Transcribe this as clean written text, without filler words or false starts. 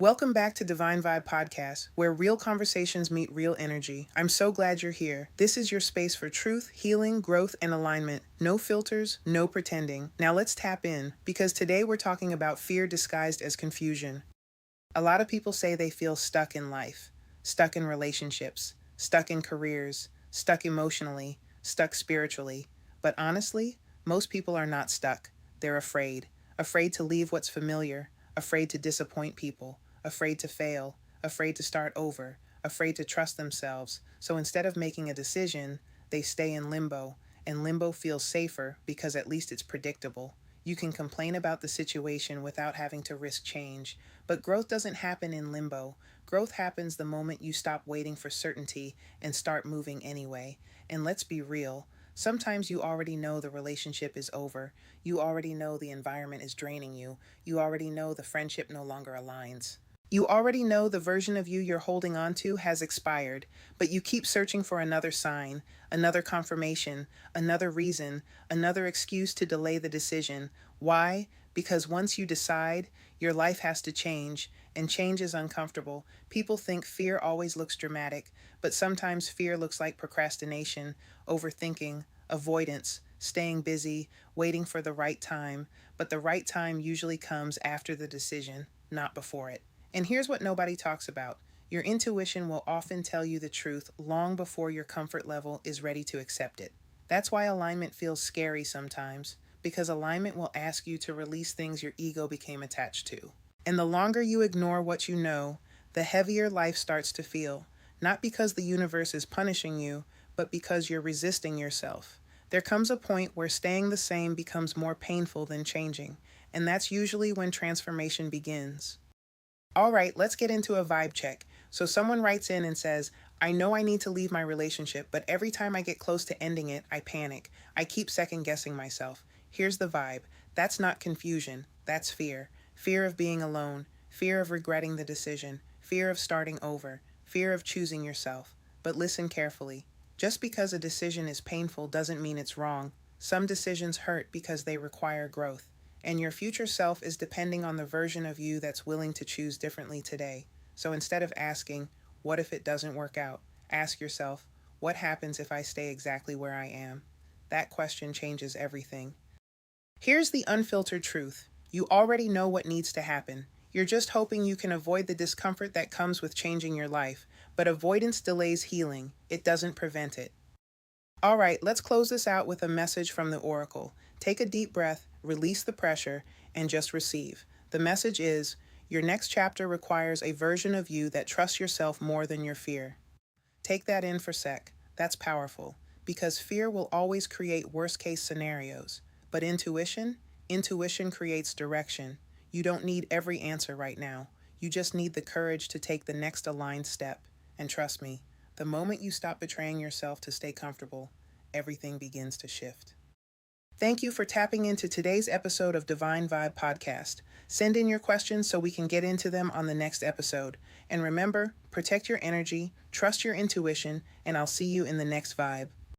Welcome back to Divine Vibe Podcast, where real conversations meet real energy. I'm so glad you're here. This is your space for truth, healing, growth, and alignment. No filters, no pretending. Now let's tap in, because today we're talking about fear disguised as confusion. A lot of people say they feel stuck in life, stuck in relationships, stuck in careers, stuck emotionally, stuck spiritually. But honestly, most people are not stuck. They're afraid. Afraid to leave what's familiar, afraid to disappoint people, afraid to fail, afraid to start over, afraid to trust themselves. So instead of making a decision, they stay in limbo, and limbo feels safer because at least it's predictable. You can complain about the situation without having to risk change, but growth doesn't happen in limbo. Growth happens the moment you stop waiting for certainty and start moving anyway. And let's be real. Sometimes you already know the relationship is over. You already know the environment is draining you. You already know the friendship no longer aligns. You already know the version of you you're holding on to has expired, but you keep searching for another sign, another confirmation, another reason, another excuse to delay the decision. Why? Because once you decide, your life has to change, and change is uncomfortable. People think fear always looks dramatic, but sometimes fear looks like procrastination, overthinking, avoidance, staying busy, waiting for the right time. But the right time usually comes after the decision, not before it. And here's what nobody talks about. Your intuition will often tell you the truth long before your comfort level is ready to accept it. That's why alignment feels scary sometimes, because alignment will ask you to release things your ego became attached to. And the longer you ignore what you know, the heavier life starts to feel, not because the universe is punishing you, but because you're resisting yourself. There comes a point where staying the same becomes more painful than changing, and that's usually when transformation begins. All right, let's get into a vibe check. So someone writes in and says, I know I need to leave my relationship, but every time I get close to ending it, I panic. I keep second guessing myself. Here's the vibe. That's not confusion. That's fear. Fear of being alone. Fear of regretting the decision. Fear of starting over. Fear of choosing yourself. But listen carefully. Just because a decision is painful doesn't mean it's wrong. Some decisions hurt because they require growth. And your future self is depending on the version of you that's willing to choose differently today. So instead of asking, what if it doesn't work out? Ask yourself, what happens if I stay exactly where I am? That question changes everything. Here's the unfiltered truth. You already know what needs to happen. You're just hoping you can avoid the discomfort that comes with changing your life. But avoidance delays healing. It doesn't prevent it. All right, let's close this out with a message from the Oracle. Take a deep breath, release the pressure, and just receive. The message is, your next chapter requires a version of you that trusts yourself more than your fear. Take that in for sec. That's powerful, because fear will always create worst-case scenarios. But intuition creates direction. You don't need every answer right now. You just need the courage to take the next aligned step. And trust me, the moment you stop betraying yourself to stay comfortable, everything begins to shift. Thank you for tapping into today's episode of Divine Vibe Podcast. Send in your questions so we can get into them on the next episode. And remember, protect your energy, trust your intuition, and I'll see you in the next vibe.